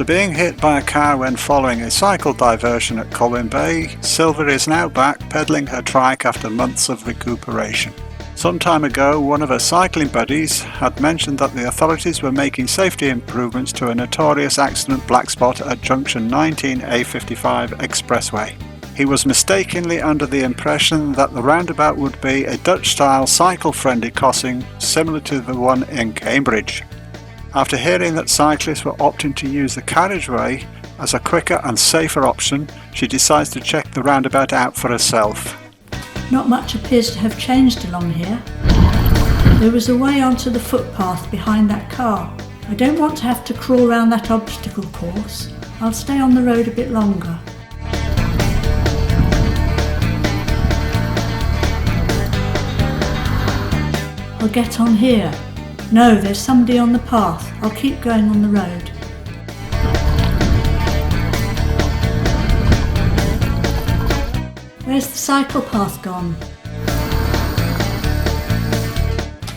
being hit by a car when following a cycle diversion at Colwyn Bay, Sylvia is now back pedalling her trike after months of recuperation. Some time ago, one of her cycling buddies had mentioned that the authorities were making safety improvements to a notorious accident black spot at Junction 19 A55 Expressway. He was mistakenly under the impression that the roundabout would be a Dutch-style cycle-friendly crossing similar to the one in Cambridge. After hearing that cyclists were opting to use the carriageway as a quicker and safer option, she decides to check the roundabout out for herself. Not much appears to have changed along here. There was a way onto the footpath behind that car. I don't want to have to crawl around that obstacle course. I'll stay on the road a bit longer. I'll get on here. No, there's somebody on the path. I'll keep going on the road. Where's the cycle path gone?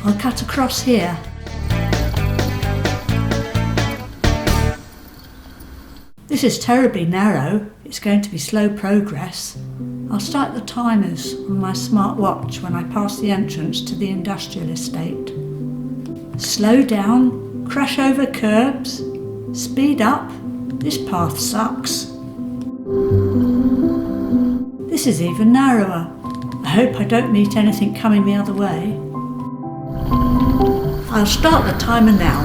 I'll cut across here. This is terribly narrow. It's going to be slow progress. I'll start the timers on my smart watch when I pass the entrance to the industrial estate. Slow down, crash over curbs, speed up. This path sucks. This is even narrower. I hope I don't meet anything coming the other way. I'll start the timer now.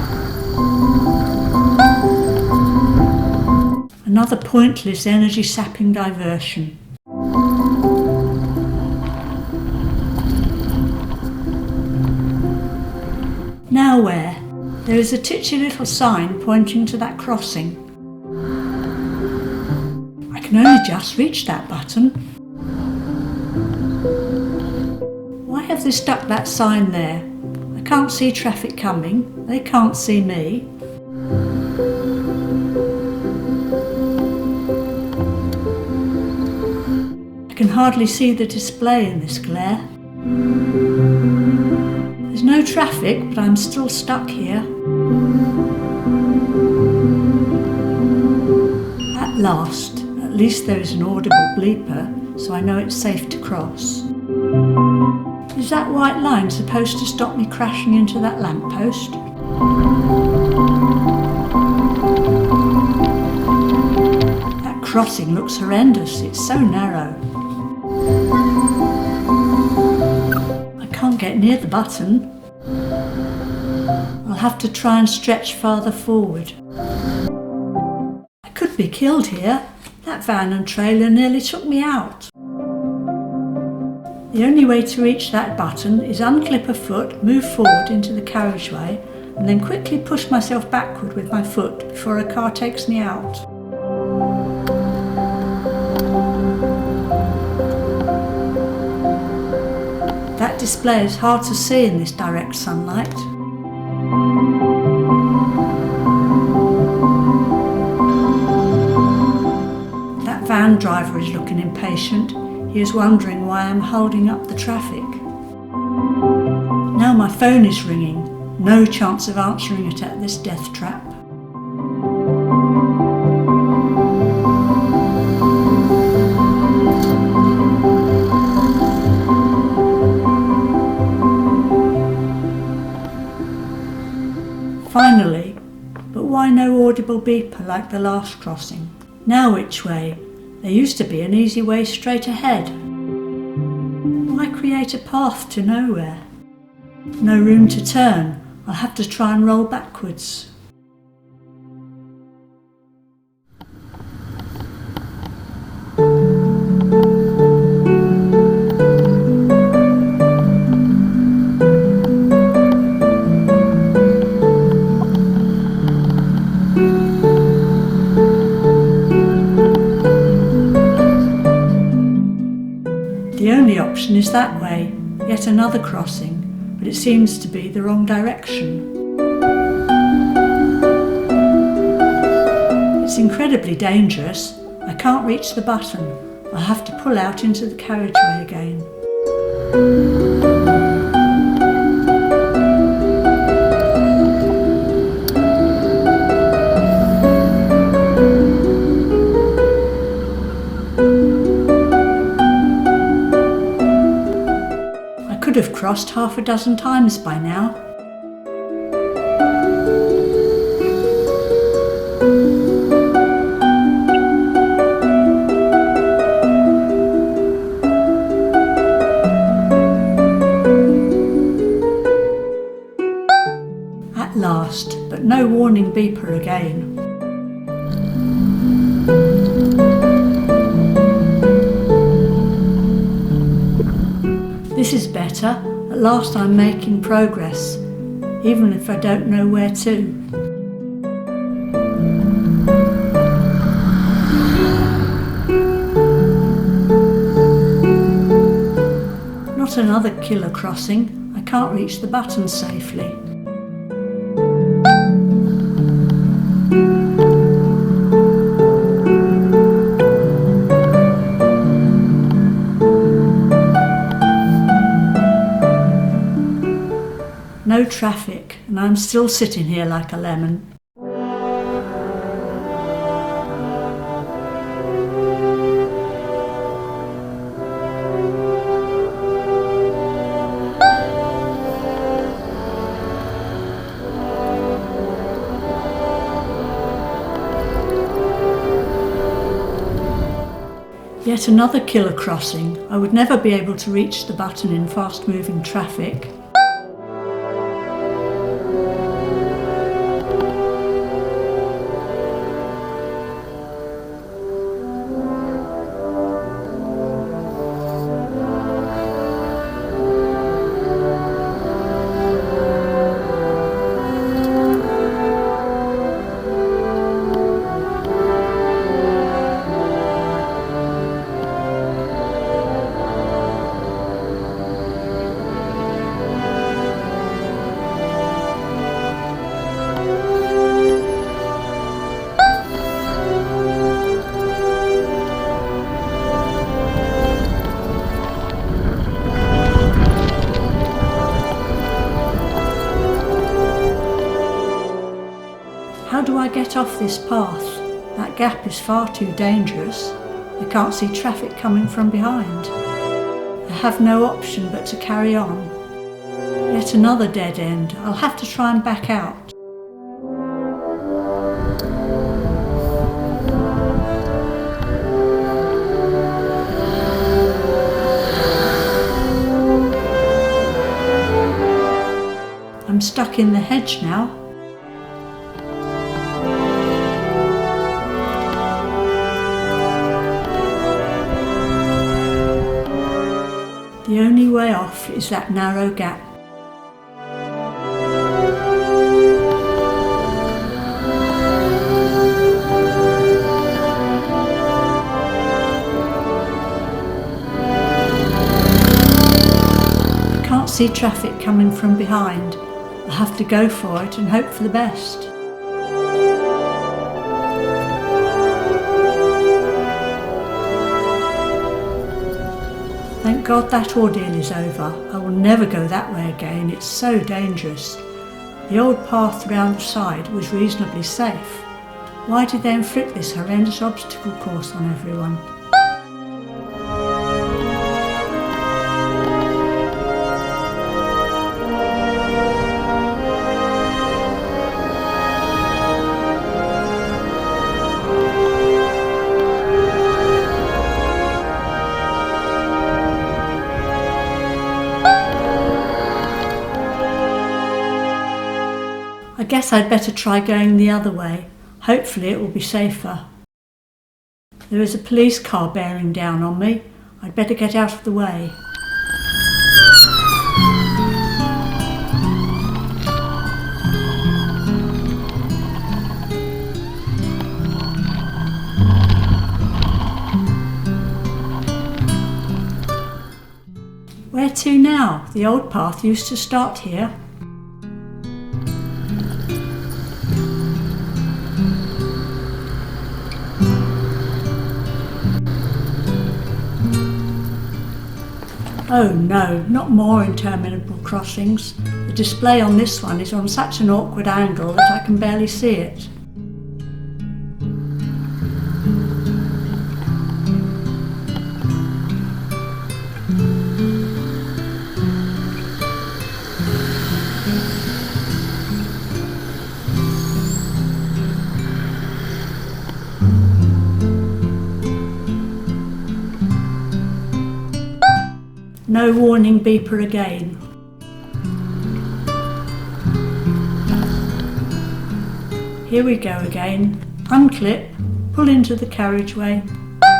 Another pointless energy-sapping diversion. Now where? There is a titchy little sign pointing to that crossing. I can only just reach that button. Why have they stuck that sign there? I can't see traffic coming. They can't see me. I can hardly see the display in this glare. There's no traffic, but I'm still stuck here. At last, at least there is an audible bleeper, so I know it's safe to cross. Is that white line supposed to stop me crashing into that lamppost? That crossing looks horrendous, it's so narrow. I can't get near the button. I'll have to try and stretch farther forward. I could be killed here. That van and trailer nearly took me out. The only way to reach that button is unclip a foot, move forward into the carriageway, and then quickly push myself backward with my foot before a car takes me out. That display is hard to see in this direct sunlight. That van driver is looking impatient. He is wondering why I'm holding up the traffic. Now my phone is ringing. No chance of answering it at this death trap. Finally, but why no audible beeper like the last crossing? Now which way? There used to be an easy way straight ahead. Why create a path to nowhere? No room to turn. I'll have to try and roll backwards. The only option is that way, yet another crossing, but it seems to be the wrong direction. It's incredibly dangerous. I can't reach the button. I'll have to pull out into the carriageway again. crossed half a dozen times by now. At last, but no warning beeper again. This is better. At last I'm making progress, even if I don't know where to. Not another killer crossing. I can't reach the button safely. No traffic, and I'm still sitting here like a lemon. Yet another killer crossing. I would never be able to reach the button in fast-moving traffic. How do I get off this path? That gap is far too dangerous. I can't see traffic coming from behind. I have no option but to carry on. Yet another dead end. I'll have to try and back out. I'm stuck in the hedge now. The only way off is that narrow gap. I can't see traffic coming from behind. I'll have to go for it and hope for the best. Thank God that ordeal is over. I will never go that way again. It's so dangerous. The old path round the side was reasonably safe. Why did they inflict this horrendous obstacle course on everyone? I guess I'd better try going the other way. Hopefully it will be safer. There is a police car bearing down on me. I'd better get out of the way. Where to now? The old path used to start here. Oh no, not more interminable crossings. The display on this one is on such an awkward angle that I can barely see it. No warning beeper again. Here we go again. Unclip, pull into the carriageway,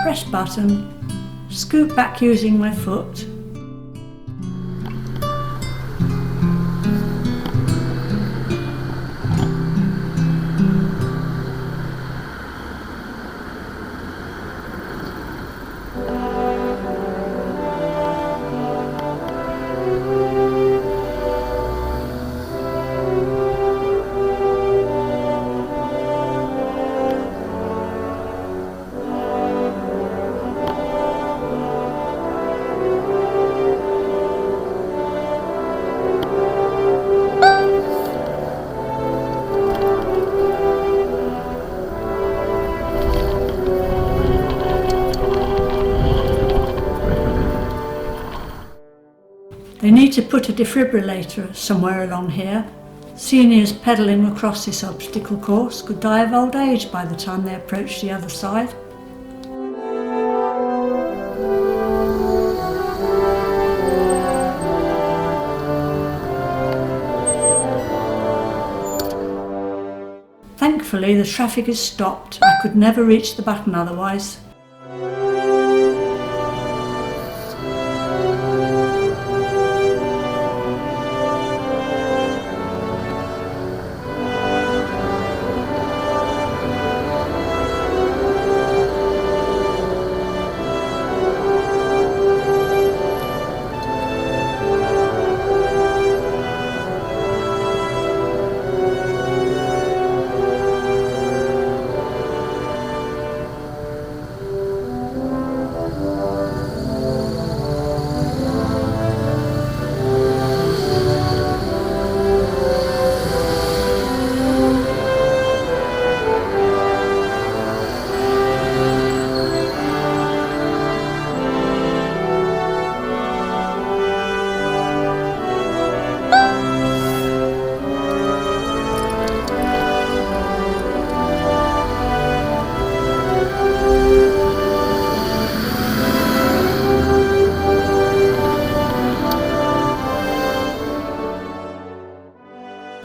press button, scoot back using my foot. They need to put a defibrillator somewhere along here. Seniors pedalling across this obstacle course could die of old age by the time they approach the other side. Thankfully, the traffic is stopped. I could never reach the button otherwise.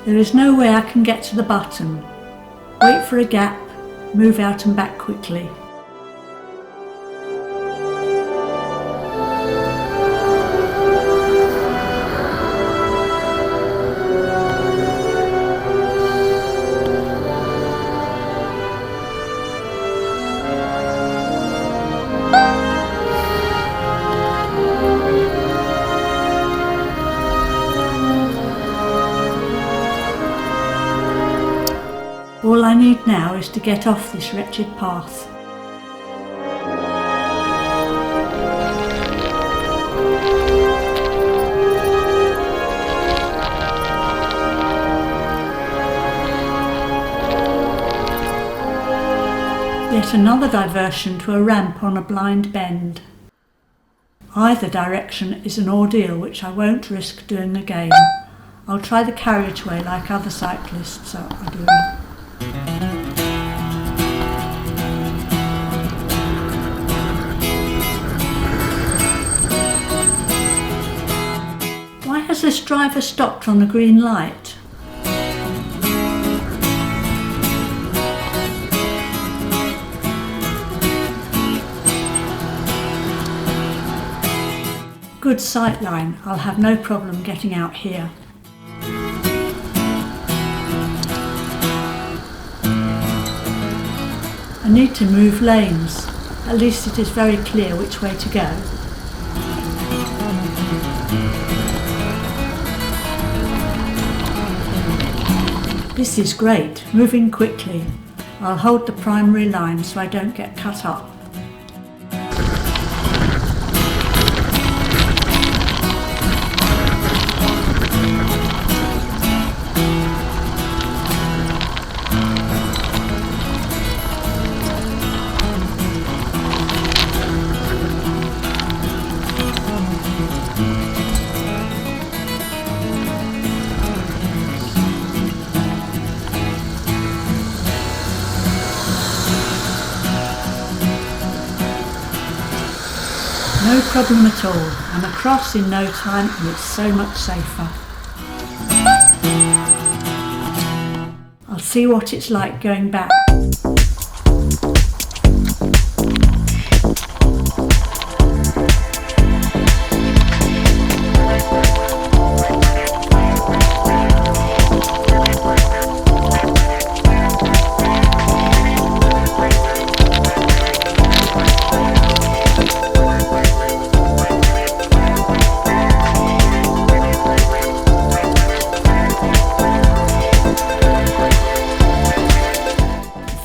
There is no way I can get to the button. Wait for a gap, move out and back quickly. All I need now is to get off this wretched path. Yet another diversion to a ramp on a blind bend. Either direction is an ordeal which I won't risk doing again. I'll try the carriageway like other cyclists are doing. Why has this driver stopped on a green light? Good sight line, I'll have no problem getting out here. I need to move lanes, at least it is very clear which way to go. This is great, moving quickly. I'll hold the primary line so I don't get cut up. No problem at all. I'm across in no time and it's so much safer. I'll see what it's like going back.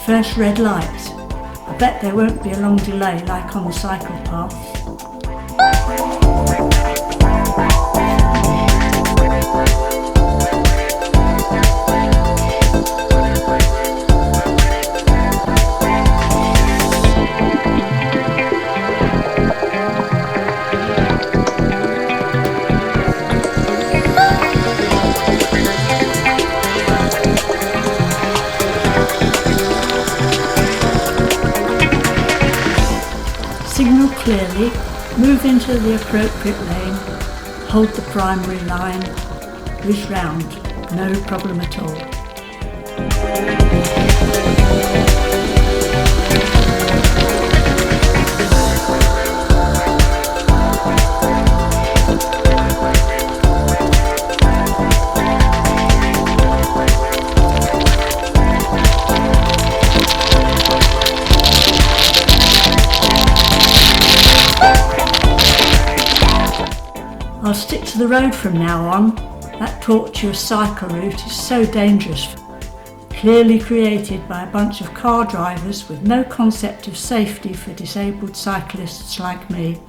First red light. I bet there won't be a long delay like on the cycle path. Signal clearly, move into the appropriate lane, hold the primary line, whiz round, no problem at all. I'll stick to the road from now on. That tortuous cycle route is so dangerous. Clearly created by a bunch of car drivers with no concept of safety for disabled cyclists like me.